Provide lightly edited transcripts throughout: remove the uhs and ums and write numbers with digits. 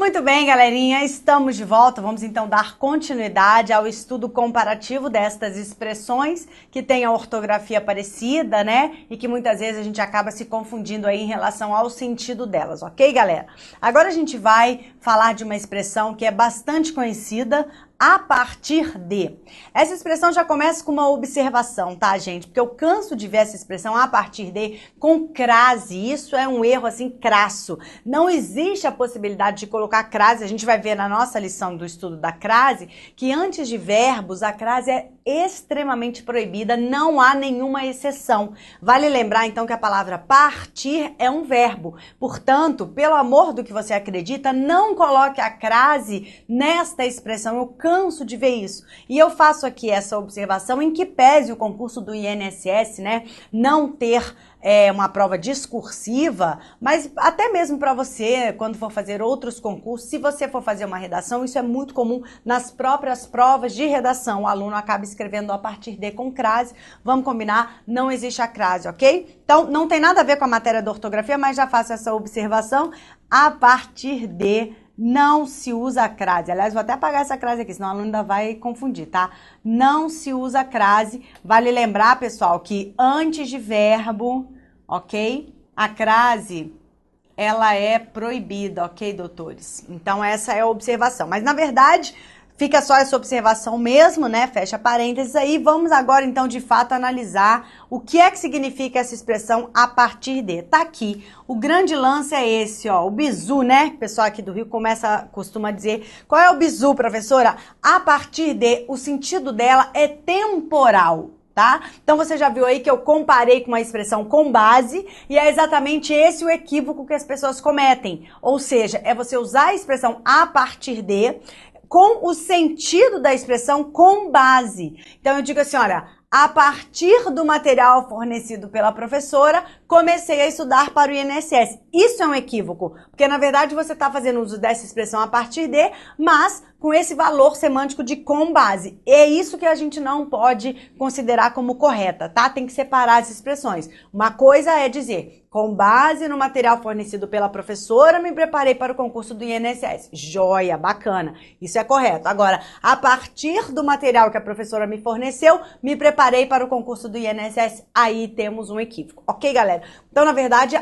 Muito bem, galerinha, estamos de volta. Vamos então dar continuidade ao estudo comparativo destas expressões que têm a ortografia parecida, né? E que muitas vezes a gente acaba se confundindo aí em relação ao sentido delas, ok, galera? Agora a gente vai falar de uma expressão que é bastante conhecida, a partir de. Essa expressão já começa com uma observação, tá, gente? Porque eu canso de ver essa expressão a partir de com crase. Isso é um erro, assim, crasso. Não existe a possibilidade de colocar crase. A gente vai ver na nossa lição do estudo da crase que antes de verbos, a crase é extremamente proibida, não há nenhuma exceção. Vale lembrar, então, que a palavra partir é um verbo. Portanto, pelo amor do que você acredita, não coloque a crase nesta expressão. Eu canso de ver isso. E eu faço aqui essa observação em que pese o concurso do INSS, né, não ter uma prova discursiva, mas até mesmo para você, quando for fazer outros concursos, se você for fazer uma redação, isso é muito comum nas próprias provas de redação. O aluno acaba escrevendo a partir de com crase. Vamos combinar, não existe a crase, ok? Então, não tem nada a ver com a matéria da ortografia, mas já faço essa observação. A partir de não se usa a crase. Aliás, vou até apagar essa crase aqui, senão o aluno ainda vai confundir, tá? Não se usa a crase. Vale lembrar, pessoal, que antes de verbo, ok? A crase, ela é proibida, ok, doutores? Então, essa é a observação. Mas, na verdade, fica só essa observação mesmo, né? Fecha parênteses aí. Vamos agora, então, de fato, analisar o que é que significa essa expressão a partir de. Tá aqui. O grande lance é esse, ó, o bizu, né? O pessoal aqui do Rio costuma dizer. Qual é o bizu, professora? A partir de, o sentido dela é temporal. Tá? Então você já viu aí que eu comparei com uma expressão com base e é exatamente esse o equívoco que as pessoas cometem. Ou seja, é você usar a expressão a partir de com o sentido da expressão com base. Então eu digo assim, olha, a partir do material fornecido pela professora, comecei a estudar para o INSS. Isso é um equívoco, porque na verdade você está fazendo uso dessa expressão a partir de, mas com esse valor semântico de com base. É isso que a gente não pode considerar como correta, tá? Tem que separar as expressões. Uma coisa é dizer, com base no material fornecido pela professora, me preparei para o concurso do INSS. Joia, bacana. Isso é correto. Agora, a partir do material que a professora me forneceu, me preparei para o concurso do INSS. Aí temos um equívoco. Ok, galera? Então, na verdade,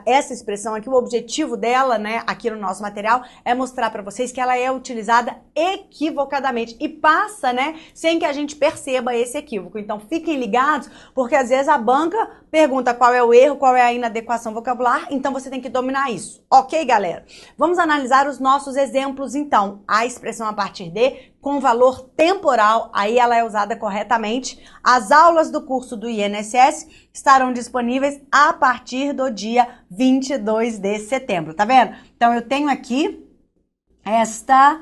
essa expressão aqui, o objetivo dela, né, aqui no nosso material, é mostrar para vocês que ela é utilizada equivocadamente e passa, né, sem que a gente perceba esse equívoco. Então, fiquem ligados, porque às vezes a banca pergunta qual é o erro, qual é a inadequação vocabular, então você tem que dominar isso. Ok, galera? Vamos analisar os nossos exemplos, então. A expressão a partir de, com valor temporal, aí ela é usada corretamente. As aulas do curso do INSS estarão disponíveis a partir do dia 22 de setembro, tá vendo? Então, eu tenho aqui esta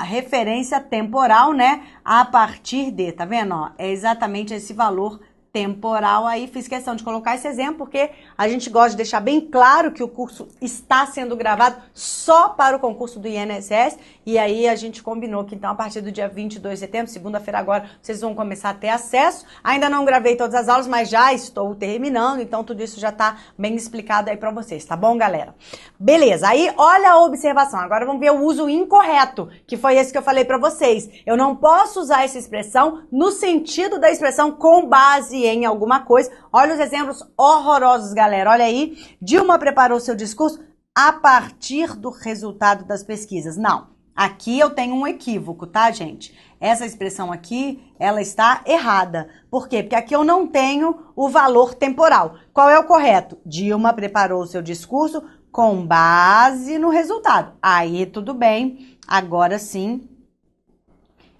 referência temporal, né, a partir de, tá vendo? Ó, é exatamente esse valor temporal aí. Fiz questão de colocar esse exemplo porque a gente gosta de deixar bem claro que o curso está sendo gravado só para o concurso do INSS e aí a gente combinou que então a partir do dia 22 de setembro, segunda-feira agora, vocês vão começar a ter acesso. Ainda não gravei todas as aulas, mas já estou terminando, então tudo isso já está bem explicado aí para vocês, tá bom, galera? Beleza, aí olha a observação, agora vamos ver o uso incorreto, que foi esse que eu falei para vocês. Eu não posso usar essa expressão no sentido da expressão com base em alguma coisa. Olha os exemplos horrorosos, galera. Olha aí. Dilma preparou seu discurso a partir do resultado das pesquisas. Não. Aqui eu tenho um equívoco, tá, gente? Essa expressão aqui, ela está errada. Por quê? Porque aqui eu não tenho o valor temporal. Qual é o correto? Dilma preparou seu discurso com base no resultado. Aí, tudo bem. Agora sim,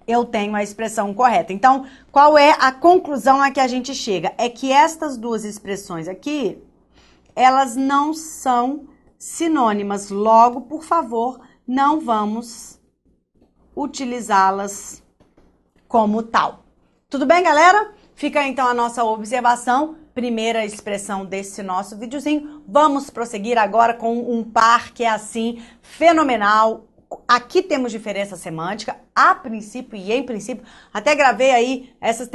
eu tenho a expressão correta. Então, qual é a conclusão a que a gente chega? É que estas duas expressões aqui, elas não são sinônimas. Logo, por favor, não vamos utilizá-las como tal. Tudo bem, galera? Fica então a nossa observação. Primeira expressão desse nosso videozinho. Vamos prosseguir agora com um par que é assim, fenomenal. Aqui temos diferença semântica, a princípio e em princípio. Até gravei aí, essa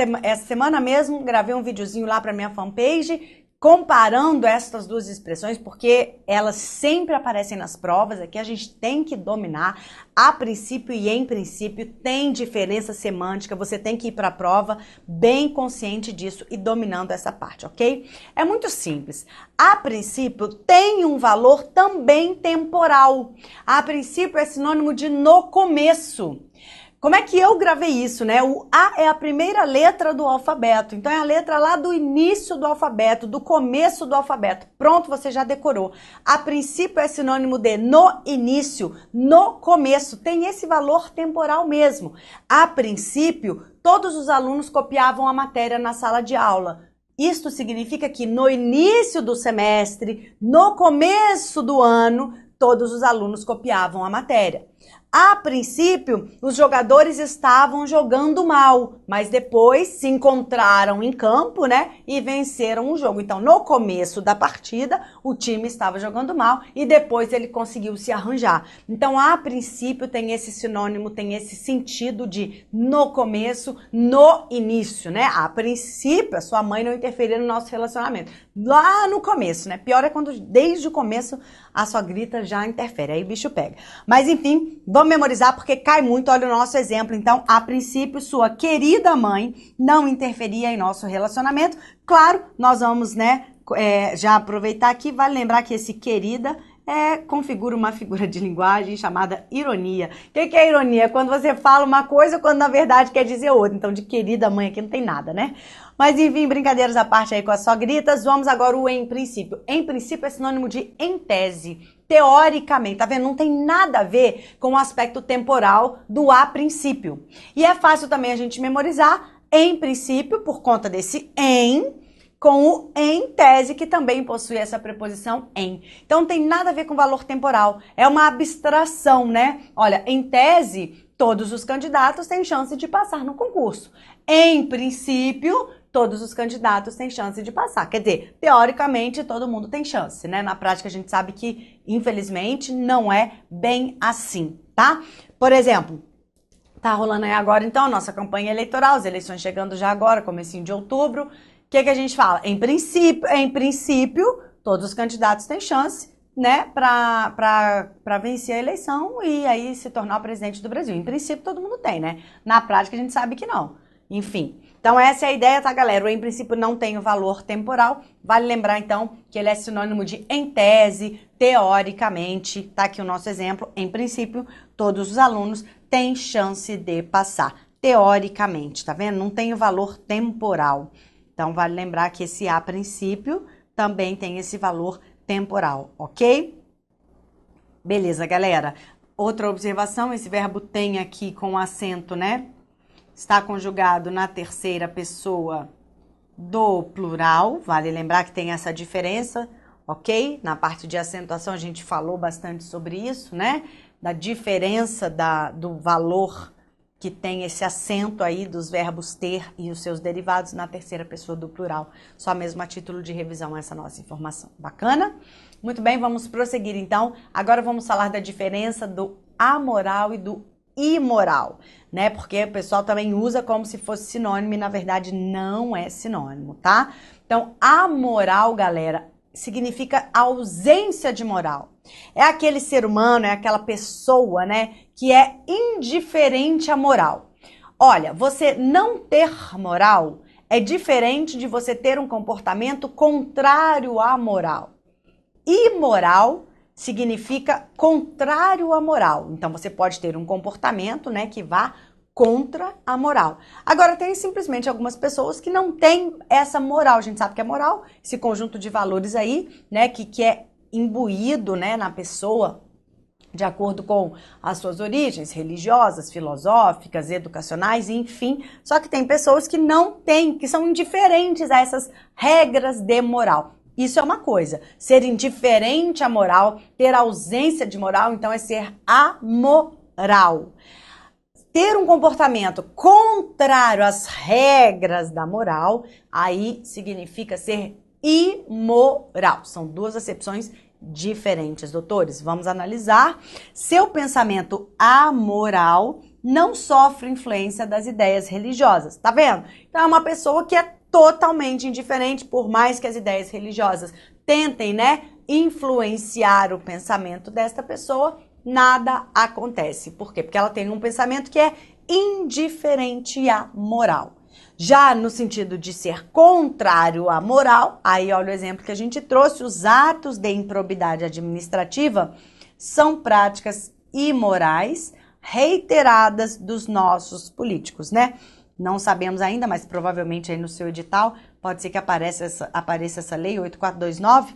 semana mesmo, gravei um videozinho lá para minha fanpage comparando estas duas expressões, porque elas sempre aparecem nas provas, aqui a gente tem que dominar. A princípio e em princípio tem diferença semântica, você tem que ir para a prova bem consciente disso e dominando essa parte, ok? É muito simples. A princípio tem um valor também temporal. A princípio é sinônimo de no começo. Como é que eu gravei isso, né? O A é a primeira letra do alfabeto, então é a letra lá do início do alfabeto, do começo do alfabeto. Pronto, você já decorou. A princípio é sinônimo de no início, no começo, tem esse valor temporal mesmo. A princípio, todos os alunos copiavam a matéria na sala de aula. Isto significa que no início do semestre, no começo do ano, todos os alunos copiavam a matéria. A princípio, os jogadores estavam jogando mal, mas depois se encontraram em campo, né, e venceram o jogo. Então, no começo da partida, o time estava jogando mal e depois ele conseguiu se arranjar. Então, a princípio, tem esse sinônimo, tem esse sentido de no começo, no início, né? A princípio, a sua mãe não interferia no nosso relacionamento. Lá no começo, né? Pior é quando desde o começo a sogrita já interfere, aí o bicho pega. Mas enfim, vamos memorizar porque cai muito, olha o nosso exemplo. Então, a princípio, sua querida mãe não interferia em nosso relacionamento. Claro, nós vamos, né, já aproveitar aqui, vale lembrar que esse querida configura uma figura de linguagem chamada ironia. O que é ironia? Quando você fala uma coisa quando na verdade quer dizer outra. Então, de querida mãe aqui não tem nada, né? Mas enfim, brincadeiras à parte aí com as sogritas. Vamos agora o em princípio. Em princípio é sinônimo de em tese. Teoricamente, tá vendo? Não tem nada a ver com o aspecto temporal do a princípio. E é fácil também a gente memorizar em princípio por conta desse em, com o em tese, que também possui essa preposição em. Então, não tem nada a ver com valor temporal. É uma abstração, né? Olha, em tese, todos os candidatos têm chance de passar no concurso. Em princípio, todos os candidatos têm chance de passar. Quer dizer, teoricamente, todo mundo tem chance, né? Na prática, a gente sabe que, infelizmente, não é bem assim, tá? Por exemplo, tá rolando aí agora, então, a nossa campanha eleitoral, as eleições chegando já agora, comecinho de outubro. O que a gente fala? Em princípio, todos os candidatos têm chance, né, para vencer a eleição e aí se tornar o presidente do Brasil. Em princípio, todo mundo tem, né? Na prática, a gente sabe que não. Enfim, então essa é a ideia, tá, galera? O em princípio não tem o valor temporal. Vale lembrar, então, que ele é sinônimo de em tese, teoricamente. Tá aqui o nosso exemplo. Em princípio, todos os alunos têm chance de passar. Teoricamente, tá vendo? Não tem o valor temporal. Então, vale lembrar que esse a princípio também tem esse valor temporal, ok? Beleza, galera. Outra observação, esse verbo tem aqui com acento, né? Está conjugado na terceira pessoa do plural. Vale lembrar que tem essa diferença, ok? Na parte de acentuação a gente falou bastante sobre isso, né? Da diferença do valor que tem esse acento aí dos verbos ter e os seus derivados na terceira pessoa do plural. Só mesmo a título de revisão essa nossa informação. Bacana? Muito bem, vamos prosseguir então. Agora vamos falar da diferença do amoral e do imoral, né? Porque o pessoal também usa como se fosse sinônimo e na verdade não é sinônimo, tá? Então, amoral, galera, significa ausência de moral. É aquele ser humano, é aquela pessoa, né, que é indiferente à moral. Olha, você não ter moral é diferente de você ter um comportamento contrário à moral. Imoral significa contrário à moral. Então, você pode ter um comportamento, né, que vá contra a moral. Agora, tem simplesmente algumas pessoas que não têm essa moral. A gente sabe que é moral, esse conjunto de valores aí, né, que é imbuído, né, na pessoa de acordo com as suas origens religiosas, filosóficas, educacionais, enfim. Só que tem pessoas que não têm, que são indiferentes a essas regras de moral. Isso é uma coisa. Ser indiferente à moral, ter ausência de moral, então é ser amoral. Ter um comportamento contrário às regras da moral, aí significa ser imoral. São duas acepções diferentes, doutores. Vamos analisar. Seu pensamento amoral não sofre influência das ideias religiosas. Tá vendo? Então é uma pessoa que é totalmente indiferente, por mais que as ideias religiosas tentem, né, influenciar o pensamento desta pessoa, nada acontece. Por quê? Porque ela tem um pensamento que é indiferente à moral. Já no sentido de ser contrário à moral, aí olha o exemplo que a gente trouxe, os atos de improbidade administrativa são práticas imorais reiteradas dos nossos políticos, né? Não sabemos ainda, mas provavelmente aí no seu edital pode ser que apareça essa lei 8429,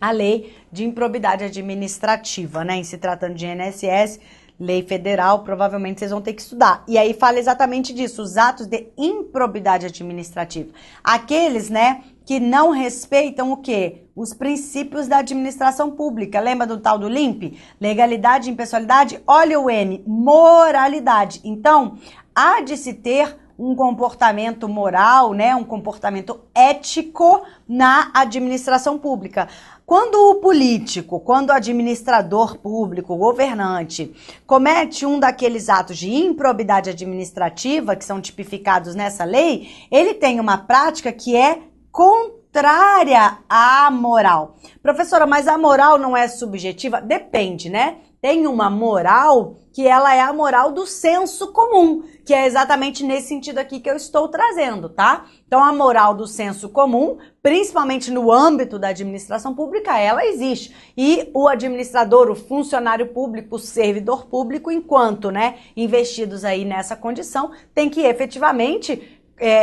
a lei de improbidade administrativa, né? Em se tratando de INSS, lei federal, provavelmente vocês vão ter que estudar. E aí fala exatamente disso, os atos de improbidade administrativa. Aqueles, né, que não respeitam o quê? Os princípios da administração pública. Lembra do tal do LIMP? Legalidade, impessoalidade, olha o M, moralidade. Então, há de se ter um comportamento moral, né, um comportamento ético na administração pública. Quando o político, quando o administrador público, o governante, comete um daqueles atos de improbidade administrativa que são tipificados nessa lei, ele tem uma prática que é contrária à moral. Professora, mas a moral não é subjetiva? Depende, né? Tem uma moral que ela é a moral do senso comum, que é exatamente nesse sentido aqui que eu estou trazendo, tá? Então, a moral do senso comum, principalmente no âmbito da administração pública, ela existe. E o administrador, o funcionário público, o servidor público, enquanto, né, investidos aí nessa condição, tem que efetivamente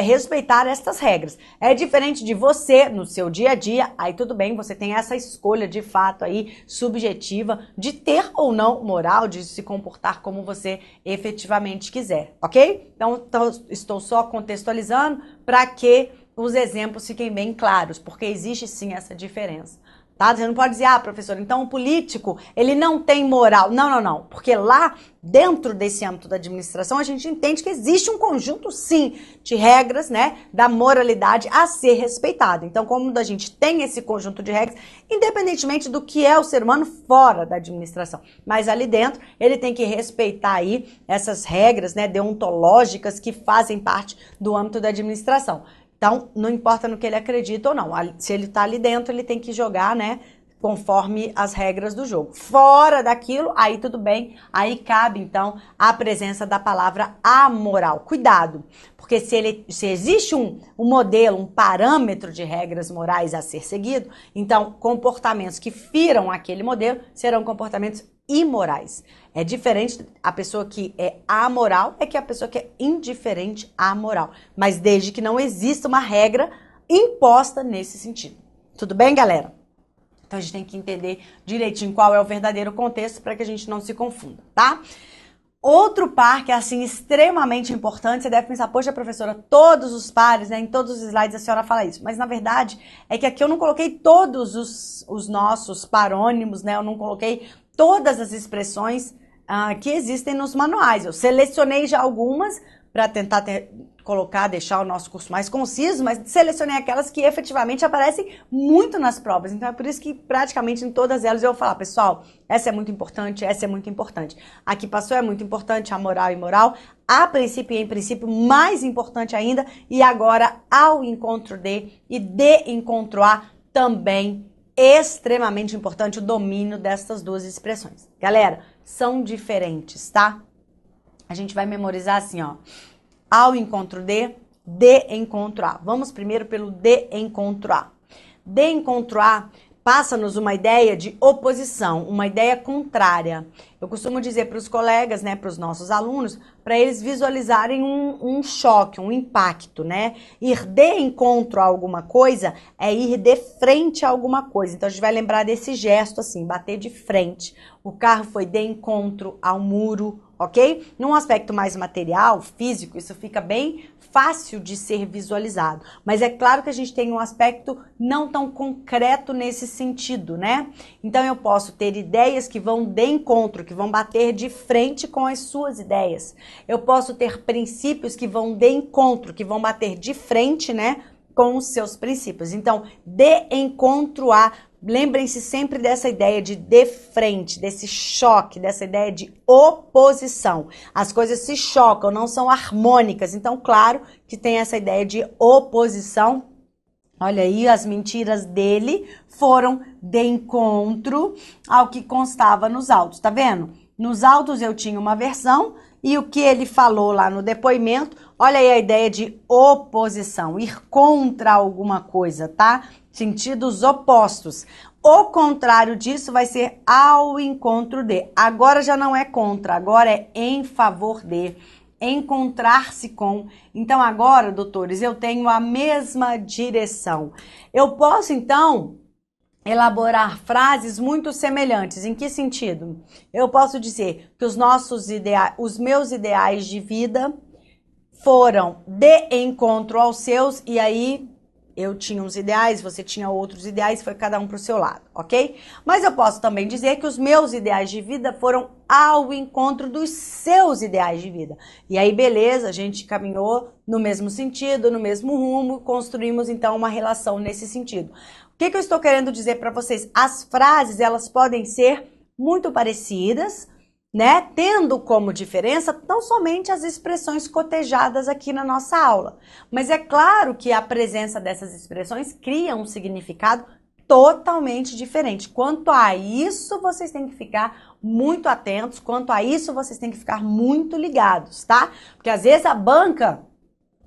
respeitar estas regras. É diferente de você, no seu dia a dia, aí tudo bem, você tem essa escolha de fato aí, subjetiva, de ter ou não moral, de se comportar como você efetivamente quiser, ok? Então estou só contextualizando para que os exemplos fiquem bem claros, porque existe sim essa diferença. Tá? Você não pode dizer, professor, então o político, ele não tem moral. Não. Porque lá, dentro desse âmbito da administração, a gente entende que existe um conjunto, sim, de regras, né, da moralidade a ser respeitado. Então, como a gente tem esse conjunto de regras, independentemente do que é o ser humano fora da administração, mas ali dentro, ele tem que respeitar aí essas regras, né, deontológicas que fazem parte do âmbito da administração. Então, não importa no que ele acredita ou não. Se ele está ali dentro, ele tem que jogar, né, conforme as regras do jogo. Fora daquilo, aí tudo bem. Aí cabe, então, a presença da palavra amoral. Cuidado, porque se existe um modelo, um parâmetro de regras morais a ser seguido, então, comportamentos que firam aquele modelo serão comportamentos imorais. É diferente a pessoa que é amoral é que a pessoa que é indiferente à moral. Mas desde que não exista uma regra imposta nesse sentido. Tudo bem, galera? Então a gente tem que entender direitinho qual é o verdadeiro contexto para que a gente não se confunda, tá? Outro par que é, assim, extremamente importante, você deve pensar, poxa, professora, todos os pares, né, em todos os slides a senhora fala isso. Mas, na verdade, é que aqui eu não coloquei todos os nossos parônimos, né, eu não coloquei todas as expressões que existem nos manuais. Eu selecionei já algumas para tentar deixar o nosso curso mais conciso, mas selecionei aquelas que efetivamente aparecem muito nas provas. Então é por isso que praticamente em todas elas eu vou falar, pessoal, essa é muito importante, essa é muito importante. Aqui passou é muito importante, a moral e moral. A princípio e em princípio, mais importante ainda. E agora, ao encontro de e de encontro a, também extremamente importante o domínio destas duas expressões. Galera, são diferentes, tá? A gente vai memorizar assim, ó. Ao encontro de encontro a. Vamos primeiro pelo de encontro a. De encontro a passa-nos uma ideia de oposição, uma ideia contrária. Eu costumo dizer para os colegas, né, para os nossos alunos, para eles visualizarem um choque, um impacto, né? Ir de encontro a alguma coisa é ir de frente a alguma coisa. Então, a gente vai lembrar desse gesto, assim, bater de frente. O carro foi de encontro ao muro, ok? Num aspecto mais material, físico, isso fica bem fácil de ser visualizado. Mas é claro que a gente tem um aspecto não tão concreto nesse sentido, né? Então, eu posso ter ideias que vão de encontro, que vão bater de frente com as suas ideias. Eu posso ter princípios que vão de encontro, que vão bater de frente, né, com os seus princípios. Então, de encontro a, Lembrem-se sempre dessa ideia de frente, desse choque, dessa ideia de oposição. As coisas se chocam, não são harmônicas. Então, claro que tem essa ideia de oposição. Olha aí, as mentiras dele foram de encontro ao que constava nos autos, tá vendo? Nos autos eu tinha uma versão e o que ele falou lá no depoimento, olha aí a ideia de oposição, ir contra alguma coisa, tá? Sentidos opostos. O contrário disso vai ser ao encontro de. Agora já não é contra, agora é em favor de. Encontrar-se com. Então agora, doutores, eu tenho a mesma direção. Eu posso, então, elaborar frases muito semelhantes. Em que sentido? Eu posso dizer que os meus ideais de vida foram de encontro aos seus, e aí eu tinha uns ideais, você tinha outros ideais, foi cada um para o seu lado, ok? Mas eu posso também dizer que os meus ideais de vida foram ao encontro dos seus ideais de vida. E aí, beleza, a gente caminhou no mesmo sentido, no mesmo rumo, construímos então uma relação nesse sentido. O que eu estou querendo dizer para vocês? As frases, elas podem ser muito parecidas, né? Tendo como diferença tão somente as expressões cotejadas aqui na nossa aula. Mas é claro que a presença dessas expressões cria um significado totalmente diferente. Quanto a isso, vocês têm que ficar muito atentos, quanto a isso, vocês têm que ficar muito ligados, tá? Porque às vezes a banca,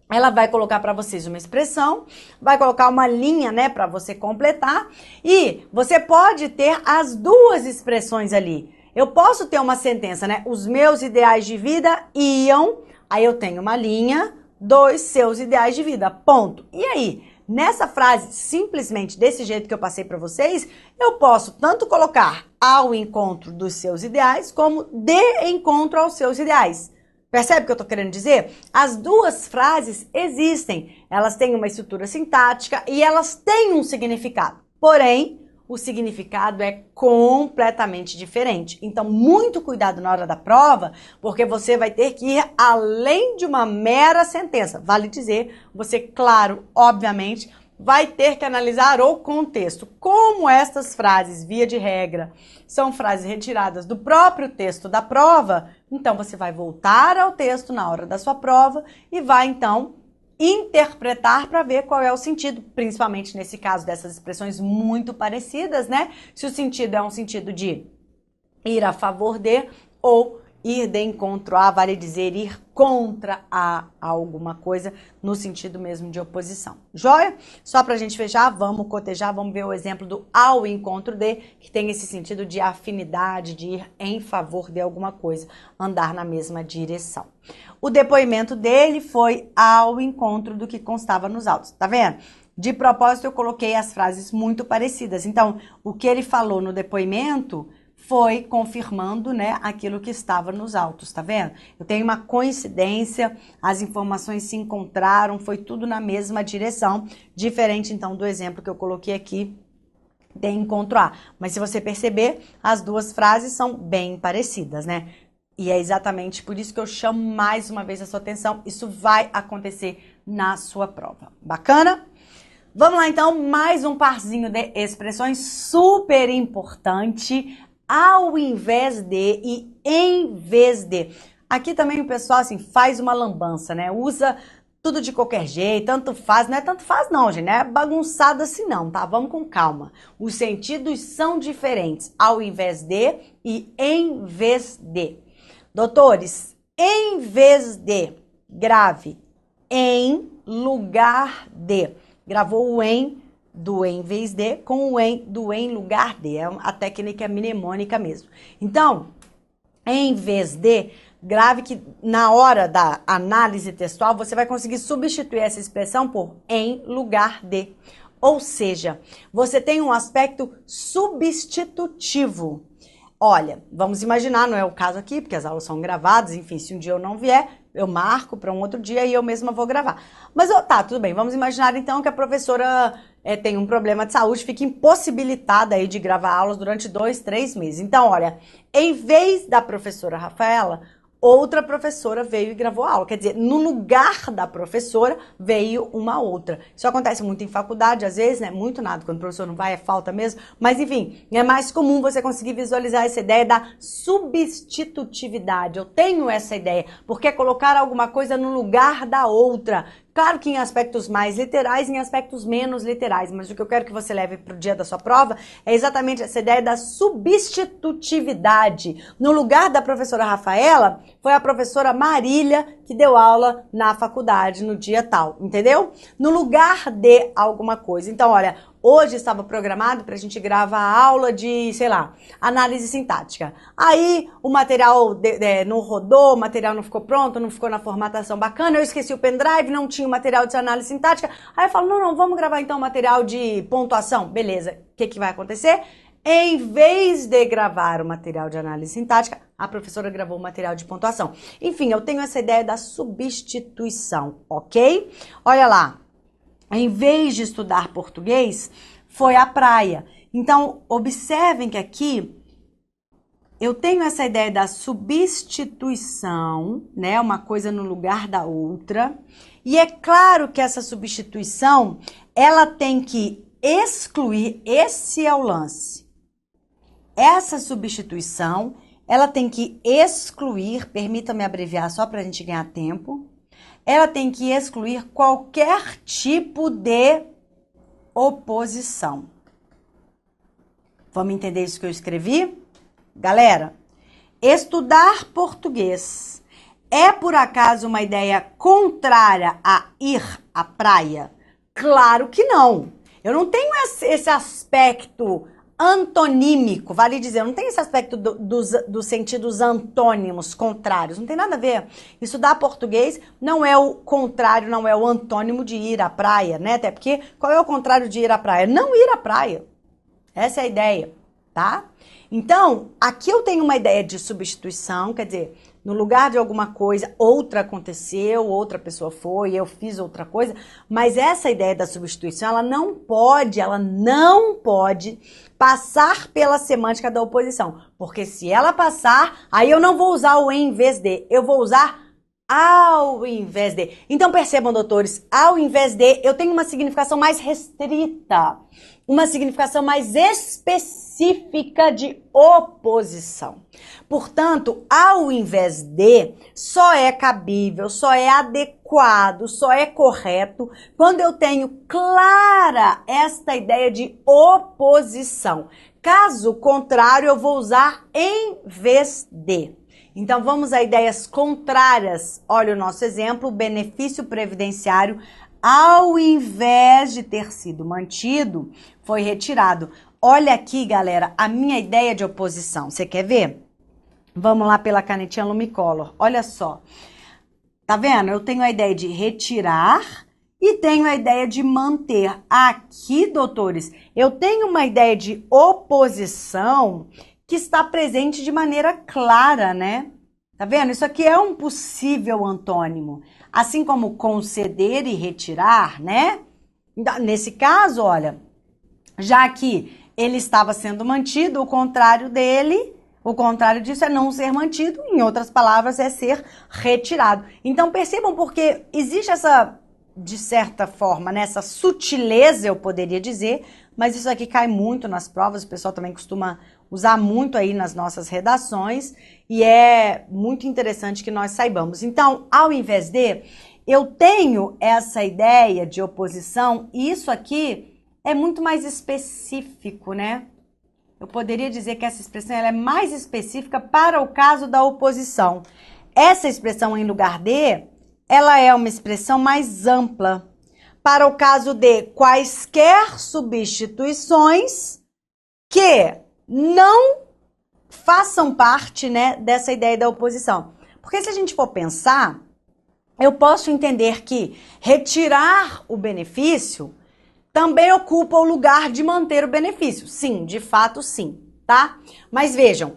ela vai colocar para vocês uma expressão, vai colocar uma linha, né, para você completar, e você pode ter as duas expressões ali. Eu posso ter uma sentença, né? Os meus ideais de vida iam, aí eu tenho uma linha, dos seus ideais de vida, ponto. E aí, nessa frase, simplesmente desse jeito que eu passei para vocês, eu posso tanto colocar ao encontro dos seus ideais, como de encontro aos seus ideais. Percebe o que eu estou querendo dizer? As duas frases existem, elas têm uma estrutura sintática e elas têm um significado. Porém, o significado é completamente diferente. Então, muito cuidado na hora da prova, porque você vai ter que ir além de uma mera sentença. Vale dizer, você, claro, obviamente, vai ter que analisar o contexto. Como estas frases, via de regra, são frases retiradas do próprio texto da prova, então você vai voltar ao texto na hora da sua prova e vai, então, interpretar para ver qual é o sentido, principalmente nesse caso dessas expressões muito parecidas, né? Se o sentido é um sentido de ir a favor de ou ir de encontro a, vale dizer, ir contra a alguma coisa, no sentido mesmo de oposição. Joia? Só pra gente fechar, vamos cotejar, vamos ver o exemplo do ao encontro de, que tem esse sentido de afinidade, de ir em favor de alguma coisa, andar na mesma direção. O depoimento dele foi ao encontro do que constava nos autos, tá vendo? De propósito, eu coloquei as frases muito parecidas. Então, o que ele falou no depoimento foi confirmando, né, aquilo que estava nos autos, tá vendo? Eu tenho uma coincidência, as informações se encontraram, foi tudo na mesma direção, diferente então do exemplo que eu coloquei aqui de encontro a. Mas se você perceber, as duas frases são bem parecidas, né? E é exatamente por isso que eu chamo mais uma vez a sua atenção, isso vai acontecer na sua prova. Bacana? Vamos lá então, mais um parzinho de expressões super importante. Ao invés de e em vez de. Aqui também o pessoal assim faz uma lambança, né? Usa tudo de qualquer jeito, tanto faz, não é tanto faz não, gente, não é bagunçado assim não, tá? Vamos com calma. Os sentidos são diferentes, ao invés de e em vez de. Doutores, em vez de, grave em lugar de. Gravou o em do em vez de com o em do em lugar de. É a técnica mnemônica mesmo. Então, em vez de, grave que na hora da análise textual você vai conseguir substituir essa expressão por em lugar de. Ou seja, você tem um aspecto substitutivo. Olha, vamos imaginar, não é o caso aqui, porque as aulas são gravadas, enfim, se um dia eu não vier, eu marco para um outro dia e eu mesma vou gravar. Mas tá, tudo bem, vamos imaginar então que a professora tem um problema de saúde, fica impossibilitada aí de gravar aulas durante 2, 3 meses. Então, olha, em vez da professora Rafaela, outra professora veio e gravou a aula. Quer dizer, no lugar da professora veio uma outra. Isso acontece muito em faculdade, às vezes, né? Muito nada, quando o professor não vai é falta mesmo. Mas, enfim, é mais comum você conseguir visualizar essa ideia da substitutividade. Eu tenho essa ideia, porque é colocar alguma coisa no lugar da outra. Claro que em aspectos mais literais, em aspectos menos literais, mas o que eu quero que você leve para o dia da sua prova é exatamente essa ideia da substitutividade. No lugar da professora Rafaela, foi a professora Marília que deu aula na faculdade no dia tal, entendeu? No lugar de alguma coisa. Então, olha, hoje estava programado para a gente gravar a aula de, sei lá, análise sintática. Aí o material não rodou, o material não ficou pronto, não ficou na formatação bacana, eu esqueci o pendrive, não tinha o material de análise sintática. Aí eu falo, não, vamos gravar então o material de pontuação. Beleza, o que vai acontecer? Em vez de gravar o material de análise sintática, a professora gravou o material de pontuação. Enfim, eu tenho essa ideia da substituição, ok? Olha lá. Em vez de estudar português, foi à praia. Então, observem que aqui eu tenho essa ideia da substituição, né? Uma coisa no lugar da outra. E é claro que essa substituição, ela tem que excluir, esse é o lance. Essa substituição, ela tem que excluir, permita-me abreviar só para a gente ganhar tempo. Ela tem que excluir qualquer tipo de oposição. Vamos entender isso que eu escrevi? Galera, estudar português é por acaso uma ideia contrária a ir à praia? Claro que não. Eu não tenho esse aspecto antonímico, vale dizer, não tem esse aspecto dos sentidos antônimos, contrários, não tem nada a ver. Estudar português não é o contrário, não é o antônimo de ir à praia, né? Até porque, qual é o contrário de ir à praia? Não ir à praia. Essa é a ideia, tá? Então, aqui eu tenho uma ideia de substituição, quer dizer, no lugar de alguma coisa, outra aconteceu, outra pessoa foi, eu fiz outra coisa, mas essa ideia da substituição, ela não pode passar pela semântica da oposição, porque se ela passar, aí eu não vou usar o em vez de, eu vou usar ao invés de. Então percebam, doutores, ao invés de, eu tenho uma significação mais restrita, uma significação mais específica de oposição. Portanto, ao invés de, só é cabível, só é adequado, só é correto quando eu tenho clara esta ideia de oposição. Caso contrário, eu vou usar em vez de. Então, vamos a ideias contrárias. Olha o nosso exemplo, o benefício previdenciário, ao invés de ter sido mantido, foi retirado. Olha aqui, galera, a minha ideia de oposição. Você quer ver? Vamos lá pela canetinha Lumicolor. Olha só. Tá vendo? Eu tenho a ideia de retirar e tenho a ideia de manter. Aqui, doutores, eu tenho uma ideia de oposição que está presente de maneira clara, né? Tá vendo? Isso aqui é um possível antônimo. Assim como conceder e retirar, né? Nesse caso, olha, já que ele estava sendo mantido, o contrário disso é não ser mantido, em outras palavras, é ser retirado. Então, percebam porque existe essa, de certa forma, né, essa sutileza, eu poderia dizer, mas isso aqui cai muito nas provas, o pessoal também costuma usar muito aí nas nossas redações e é muito interessante que nós saibamos. Então, ao invés de, eu tenho essa ideia de oposição e isso aqui é muito mais específico, né? Eu poderia dizer que essa expressão ela é mais específica para o caso da oposição. Essa expressão em lugar de, ela é uma expressão mais ampla para o caso de quaisquer substituições que não façam parte, né, dessa ideia da oposição. Porque se a gente for pensar, eu posso entender que retirar o benefício também ocupa o lugar de manter o benefício. Sim, de fato sim, tá? Mas vejam,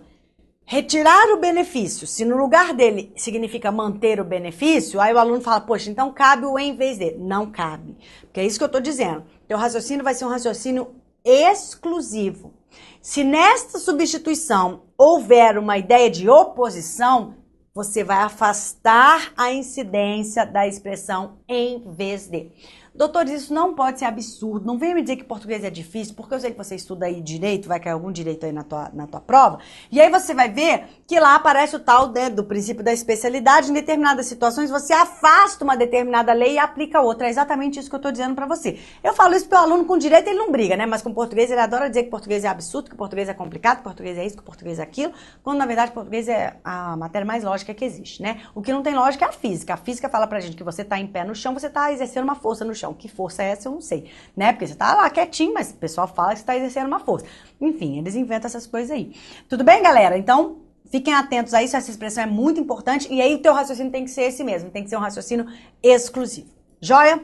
retirar o benefício, se no lugar dele significa manter o benefício, aí o aluno fala, poxa, então cabe o em vez de. Não cabe, porque é isso que eu estou dizendo. Teu raciocínio vai ser um raciocínio exclusivo. Se nesta substituição houver uma ideia de oposição, você vai afastar a incidência da expressão em vez de. Doutores, isso não pode ser absurdo. Não venha me dizer que português é difícil, porque eu sei que você estuda aí direito, vai cair algum direito aí na tua prova. E aí você vai ver que lá aparece o tal, né, do princípio da especialidade. Em determinadas situações, você afasta uma determinada lei e aplica outra. É exatamente isso que eu estou dizendo para você. Eu falo isso para o aluno com direito, ele não briga, né? Mas com português, ele adora dizer que português é absurdo, que português é complicado, que português é isso, que português é aquilo. Quando, na verdade, português é a matéria mais lógica que existe, né? O que não tem lógica é a física. A física fala pra gente que você tá em pé no chão, você tá exercendo uma força no chão. Que força é essa? Eu não sei, né? Porque você tá lá quietinho, mas o pessoal fala que você tá exercendo uma força. Enfim, eles inventam essas coisas aí. Tudo bem, galera? Então, fiquem atentos a isso, essa expressão é muito importante. E aí, o teu raciocínio tem que ser esse mesmo, tem que ser um raciocínio exclusivo. Joia?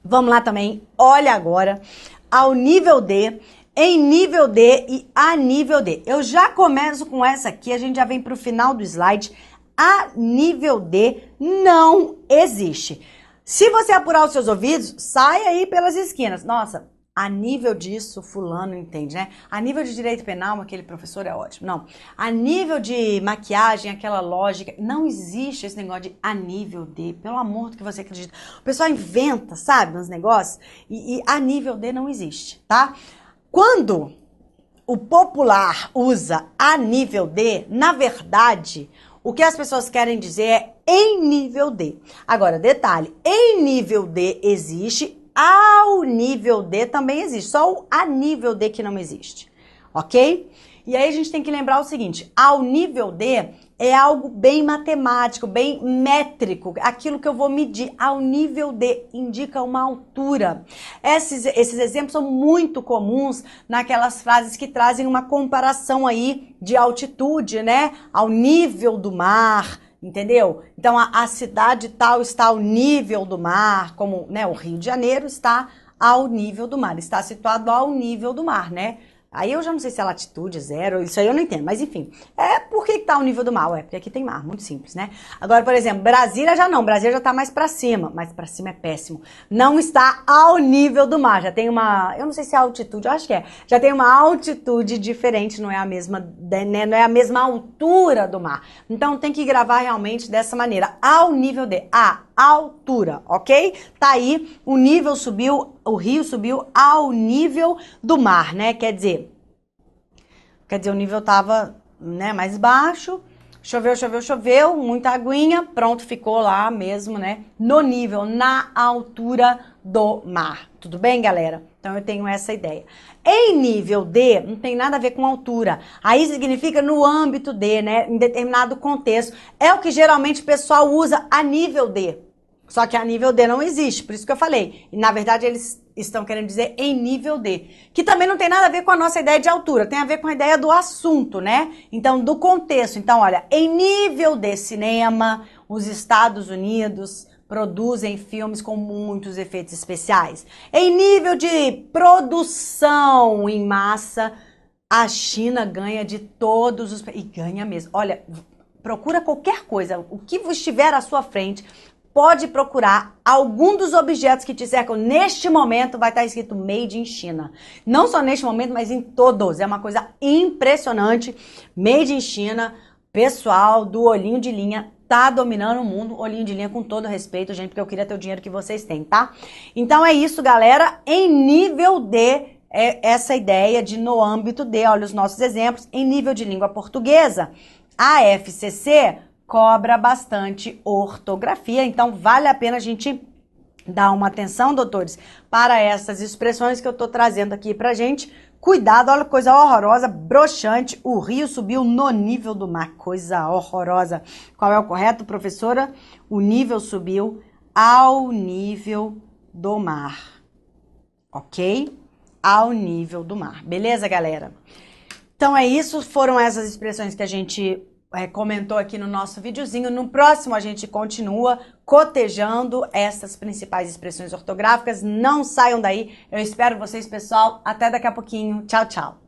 Vamos lá também. Olha agora ao nível D, em nível D e a nível D. Eu já começo com essa aqui, a gente já vem pro final do slide. A nível D não existe. Se você apurar os seus ouvidos, sai aí pelas esquinas. Nossa, a nível disso, fulano entende, né? A nível de direito penal, aquele professor é ótimo. Não, a nível de maquiagem, aquela lógica, não existe esse negócio de a nível D, pelo amor do que você acredita. O pessoal inventa, sabe, uns negócios, e a nível D não existe, tá? Quando o popular usa a nível D, na verdade, o que as pessoas querem dizer é em nível D. Agora, detalhe, em nível D existe, ao nível D também existe, só o a nível D que não existe, ok? E aí a gente tem que lembrar o seguinte, ao nível D é algo bem matemático, bem métrico, aquilo que eu vou medir. Ao nível D indica uma altura. Esses exemplos são muito comuns naquelas frases que trazem uma comparação aí de altitude, né? Ao nível do mar, entendeu? Então a cidade tal está ao nível do mar, como, né, o Rio de Janeiro está ao nível do mar, está situado ao nível do mar, né? Aí eu já não sei se é latitude, zero, isso aí eu não entendo, mas enfim. Por que tá o nível do mar? Porque aqui tem mar, muito simples, né? Agora, por exemplo, Brasília já não, Brasília já tá mais pra cima, mas pra cima é péssimo. Não está ao nível do mar, já tem uma, eu não sei se é altitude, eu acho que é, já tem uma altitude diferente, não é a mesma, né? Não é a mesma altura do mar. Então tem que gravar realmente dessa maneira, ao nível de, a altura, ok? Tá aí, o nível subiu, o rio subiu ao nível do mar, né? Quer dizer, o nível tava, né, mais baixo, choveu, muita aguinha, pronto, ficou lá mesmo, né, no nível, na altura do mar. Tudo bem, galera? Então eu tenho essa ideia. Em nível D, não tem nada a ver com altura. Aí significa no âmbito D, né, em determinado contexto. É o que geralmente o pessoal usa a nível D. Só que a nível D não existe, por isso que eu falei. E, na verdade, eles estão querendo dizer em nível D. Que também não tem nada a ver com a nossa ideia de altura, tem a ver com a ideia do assunto, né? Então, do contexto. Então, olha, em nível de cinema, os Estados Unidos produzem filmes com muitos efeitos especiais. Em nível de produção em massa, a China ganha de todos os... E ganha mesmo. Olha, procura qualquer coisa, o que estiver à sua frente... Pode procurar algum dos objetos que te cercam neste momento, vai estar escrito Made in China. Não só neste momento, mas em todos. É uma coisa impressionante. Made in China, pessoal do olhinho de linha, tá dominando o mundo. Olhinho de linha com todo respeito, gente, porque eu queria ter o dinheiro que vocês têm, tá? Então é isso, galera. Em nível D, essa ideia de no âmbito D, olha os nossos exemplos. Em nível de língua portuguesa, a FCC... cobra bastante ortografia, então vale a pena a gente dar uma atenção, doutores, para essas expressões que eu tô trazendo aqui pra gente. Cuidado, olha que coisa horrorosa, broxante, o rio subiu no nível do mar, coisa horrorosa. Qual é o correto, professora? O nível subiu ao nível do mar, ok? Ao nível do mar, beleza, galera? Então é isso, foram essas expressões que a gente... comentou aqui no nosso videozinho. No próximo a gente continua cotejando essas principais expressões ortográficas. Não saiam daí. Eu espero vocês, pessoal. Até daqui a pouquinho. Tchau, tchau.